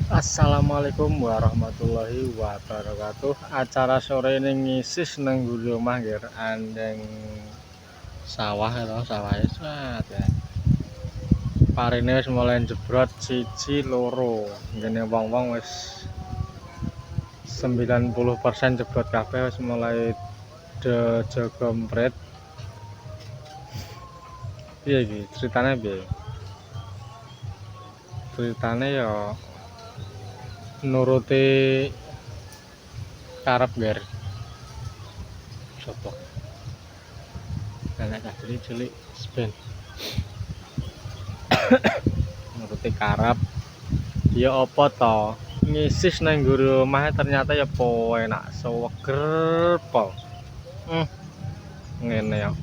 Assalamualaikum warahmatullahi wabarakatuh. Acara sore ini ngisis nang gulu omah nggih andeng sawah to, sawahe set ya. Parine wis mulai jebrot siji loro. Ngene wong-wong wis 90% jebrot kabeh wis mulai jogompret. Piye iki ceritane piye? Ceritane ya nuruti karep ger. Sopo? Anak kadri cilik spen. Nuruti karep. Ya apa to? Ngisis nang guru omah ternyata ya enak seger pol. Ngene ya.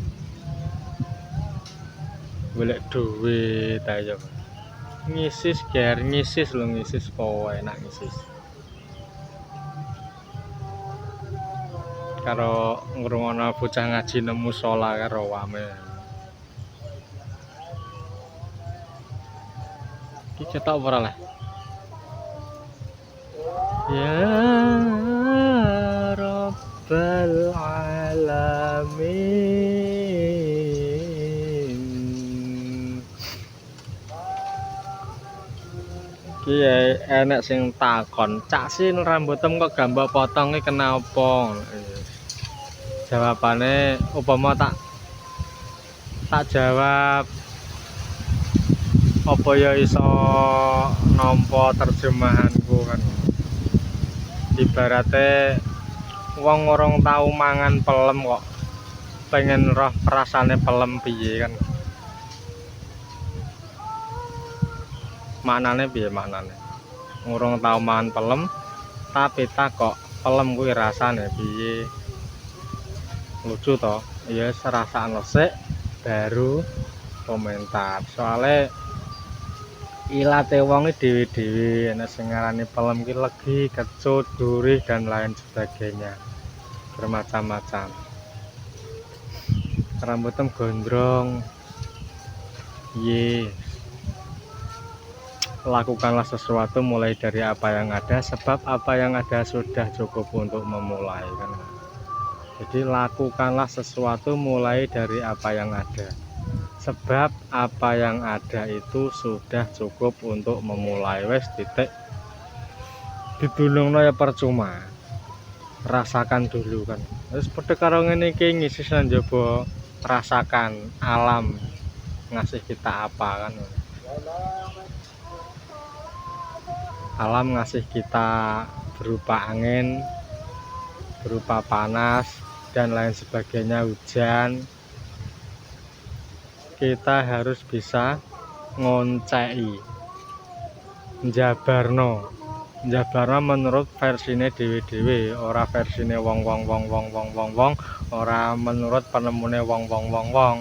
Golek duit ayo. Ngisis ger, ngisis lho ngisis enak ngisis. Karo ngrungokno bocah ngaji nang musala karo wame. Iki cetok ora lah. Ya Rabbal Alamin. Ki enek sing takon, "Cak Sin rambutem kok gambok potong iki kenapa?" Jawabane upama tak jawab apa ya iso nampa terjemahanku kan. Ibarate wong orang tau mangan pelem kok pengen roh rasane pelem piye kan. Maknane piye maknane? Ngurung tau mangan pelem tapi takok pelem kuwi rasane piye. Lucu toh? Ya serasaan resik baru komentar. Soale ilate wong iki dhewe-dhewe ana sing ngarani pelem ki legi, kecut, gurih dan lain sebagainya. Bermacam-macam. Rambutem gondrong. Lakukanlah sesuatu mulai dari apa yang ada, sebab apa yang ada sudah cukup untuk memulai kan. Jadi lakukanlah sesuatu mulai dari apa yang ada, sebab apa yang ada itu sudah cukup untuk memulai. Wes titik, didulungno ya percuma, rasakan dulu kan. Terus padha karo ngene iki ngisis nang njaba, rasakan alam ngasih kita apa kan. Alam ngasih kita berupa angin, berupa panas dan lain sebagainya, hujan. Kita harus bisa ngoncei, njabarno menurut versine dhewe-dhewe, ora versine wong, ora menurut penemune wong,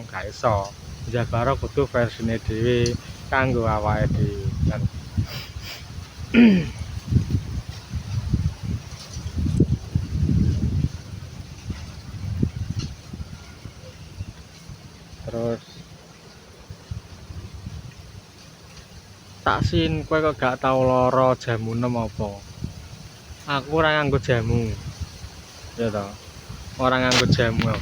gak iso. Njabaro kudu versine dhewe kanggo awake dhewe kan. Terus Cak Sin, kowe kok gak tau lara jamu nem apa? Aku ora nganggo jamu. Ya toh. Ora nganggo jamu.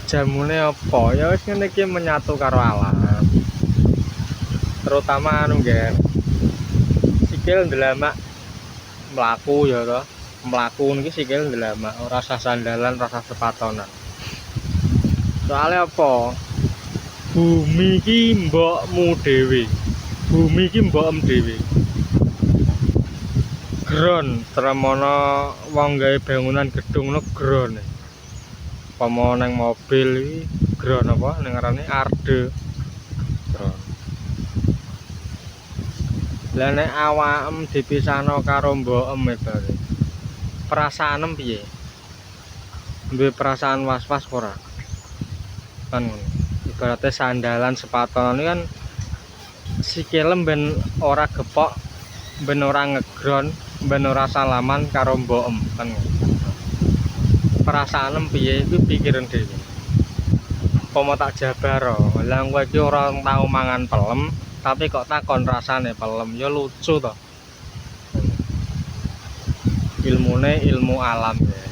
Jamune apa? Ya wis ngene iki menyatu karo alam. Terutama anu nggih. Sikil ndelamak mlaku ya toh. Mlaku niki sikil ndelamak, ora usah sandalan, ora usah sepatonan. Soale apa? Bumi iki mbokmu dhewe. Bumi iki mbokem dhewe. Gron tremono wong gawe bangunan gedung no gron. Pamo nang mobil iki gron apa ning ngarane arde. Gron. Lah nek awakem dipisahno karo mbokem ibare. Perasanem piye? Duwe perasaan was-was ora? Kan ibaratnya sandalan sepatonan ini kan sikilem ben ora gepok, ben ora ngegron, ben ora salaman karo mbokem kan. Perasaanem piye iku pikiran dhewe. Apa tak jabar, lah kowe iki ora tau mangan pelem tapi kok takon rasane pelem, ya lucu toh. Ilmune ilmu alam ya.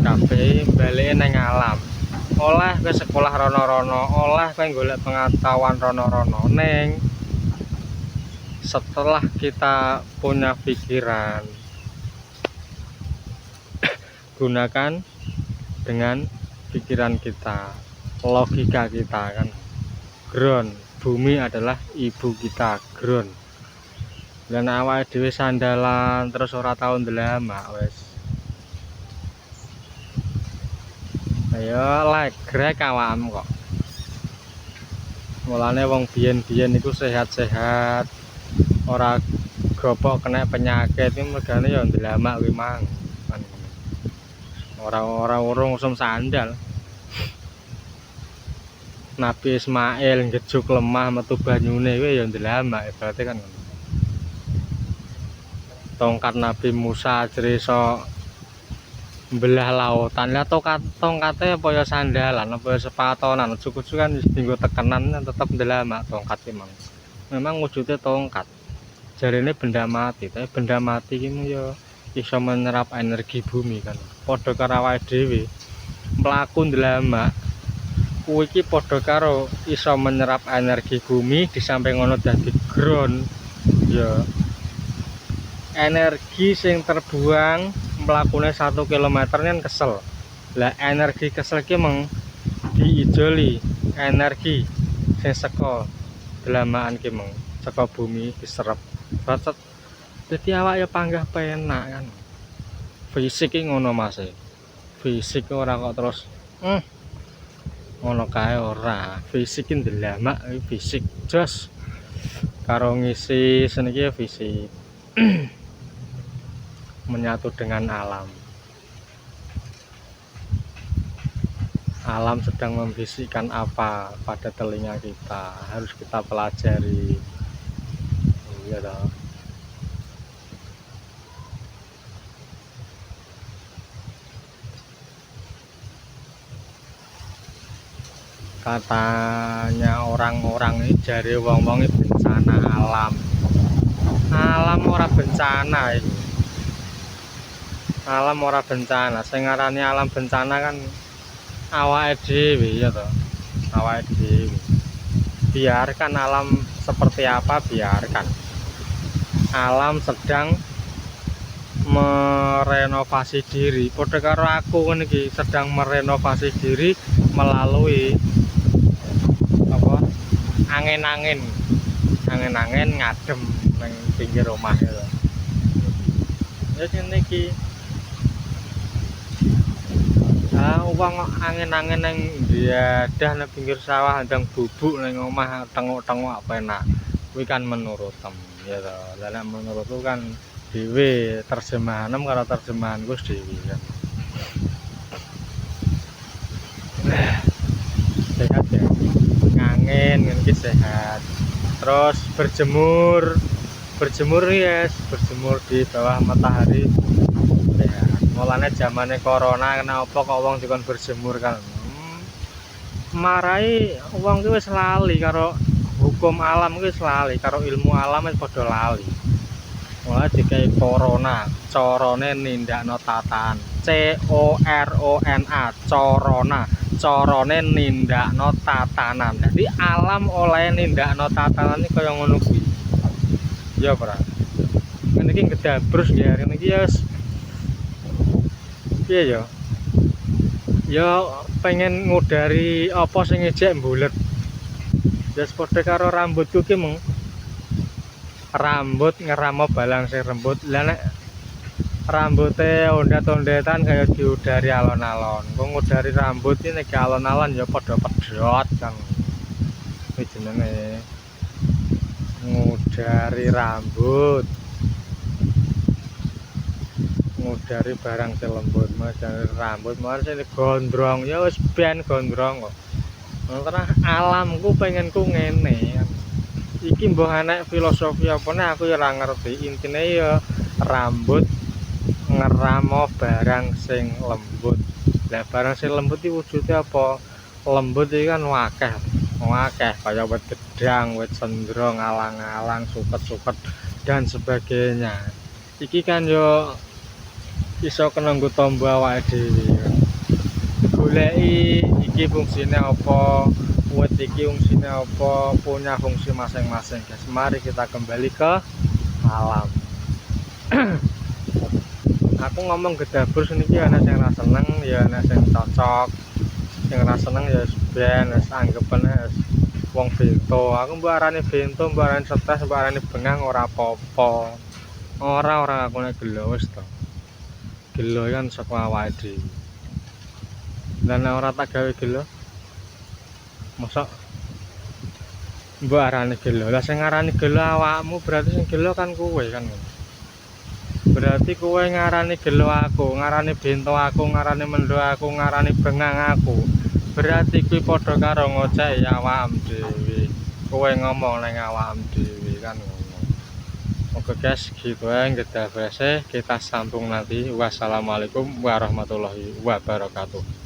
Kabeh balike nang alam. Oleh kowe sekolah rono-rono, oleh kowe golek pengetahuan rono-rono, ning setelah kita punya pikiran, gunakan dengan pikiran kita, logika kita kan. Ground, bumi adalah ibu kita, ground. Dan awake dhewe sandalan terus ora tau ndelamak wis. Ayo legrek awakmu kok. Mulane wong biyen-biyen iku sehat-sehat, ora gopok kena penyakit, iki mergane ya ndelamak kuwi mang. Ora urung usum sandal. Nabi Ismail ngejuk lemah metu banyune kuwi ya ndelamak berarti kan. Tongkat Nabi Musa jere iso mbelah lautan. Lah tongkate apa ya sandalan, apa ya sepatonan, cukup kan dienggo tekenan tetep ndelamak tongkat iki mang. Memang wujudnya tongkat. Jarine benda mati, tapi benda mati iki ya iso menyerap energi bumi kan. Padha karo awake dhewe. Mlaku ndelamak kuwi iki padha karo iso menyerap energi bumi, di samping ngono dadi ground ya. Energi sing terbuang mlakune 1 km kan kesel. Lah energi kesel ki meng diijoli energi sing saka delamakan ki meng saka bumi diserap. Dadi awak ya panggah penak kan. Fisik ki ngono Mas. Fisik ora kok terus ngono kae ora. Fisik ki ndelamak fisik jos. Karo ngisi seniki ya fisik. Menyatu dengan alam. Alam sedang membisikkan apa pada telinga kita, harus kita pelajari. Iya toh. Katanya orang-orang ini jari wong-wong ini bencana alam. Alam ora bencana itu. Alam ora bencana, sing ngarani alam bencana kan awake dhewe ya toh. Awake dhewe. Biarkan alam seperti apa, biarkan. Alam sedang merenovasi diri. Padha karo aku ngene iki sedang merenovasi diri melalui apa? Angin-angin. Angin-angin ngadem nang pinggir omah ya. Ya ngene iki. Uang angin-angin yang diadah nang pinggir sawah ndang bubuk nang omah tengok-tengok apa enak. Kuwi kan menurut ya to. Lah nek menurutku kan dhewe terjemahanem karo terjemahanku dhewe kan. Sehat ya. Angin iki sehat. Terus berjemur yes, berjemur di bawah matahari. Mulane zamane corona kenapa kok wong dikon berjemur kan. Marai wong ki wis lali karo hukum alam, ki wis lali karo ilmu alam wis padha lali. Mulane dikai corona, carane nindakno tatan. CORONA, corona, carane nindakno tatanan. Jadi alam oleh nindakno tatanan iki kaya ngono kuwi. Ya, Pra. Ngene iki ngedabrus ya, ngene iki ya piye ya? Ya pengen ngudari apa sing ejek mbulet. Ya padha karo rambutku ki meng rambut ngeramo balang sing rembut. Lah nek rambute ondat-ondetan kaya diudari alon-alon. Kok ngudari rambut iki nek alon-alon ya padha pedhot kan. Iki jenenge ngudari rambut. Ngudari barang sing lembut, dari rambut mau sing gondrong ya wis ben gondrong kok. Karena alamku pengenku ngene. Iki mbah anek filosofi apa nek aku ya ora ngerti. Intine ya rambut ngeramo barang sing lembut. Lah barang sing lembut iki wujude apa? Lembut iki kan akeh. akeh kaya wit gedang, wit sendrong, alang-alang, suket-suket dan sebagainya. Iki kan yo iso kena nggo tombo awake dhewe. Goleki iki fungsine apa, wit iki fungsine apa, punya fungsi masing-masing, guys. Mari kita kembali ke alam. Aku ngomong gedabur niki ana sing ra seneng, ya ana sing cocok. Sing ra seneng ya ben wis anggepane wong bento. Aku mbok arani bento, mbok arani stres, mbok arani bengang ora apa-apa. Ora aku nek gelo wis to. Gelo kan saka awake dhewe. Lah nek ora tak gawe gelo, mosok mbok arani gelo. Lah sing ngarani gelo awakmu, berarti sing gelo kan kowe kan. Berarti kowe ngarani gelo aku, ngarani bento aku, ngarani mendo aku, ngarani bengang aku. Berarti kuwi padha karo ngoceki awakmu dhewe. Kowe ngomong ning awakmu dhewe kan ngono. Oke guys, gitu aja kita sambung nanti. Wassalamualaikum warahmatullahi wabarakatuh.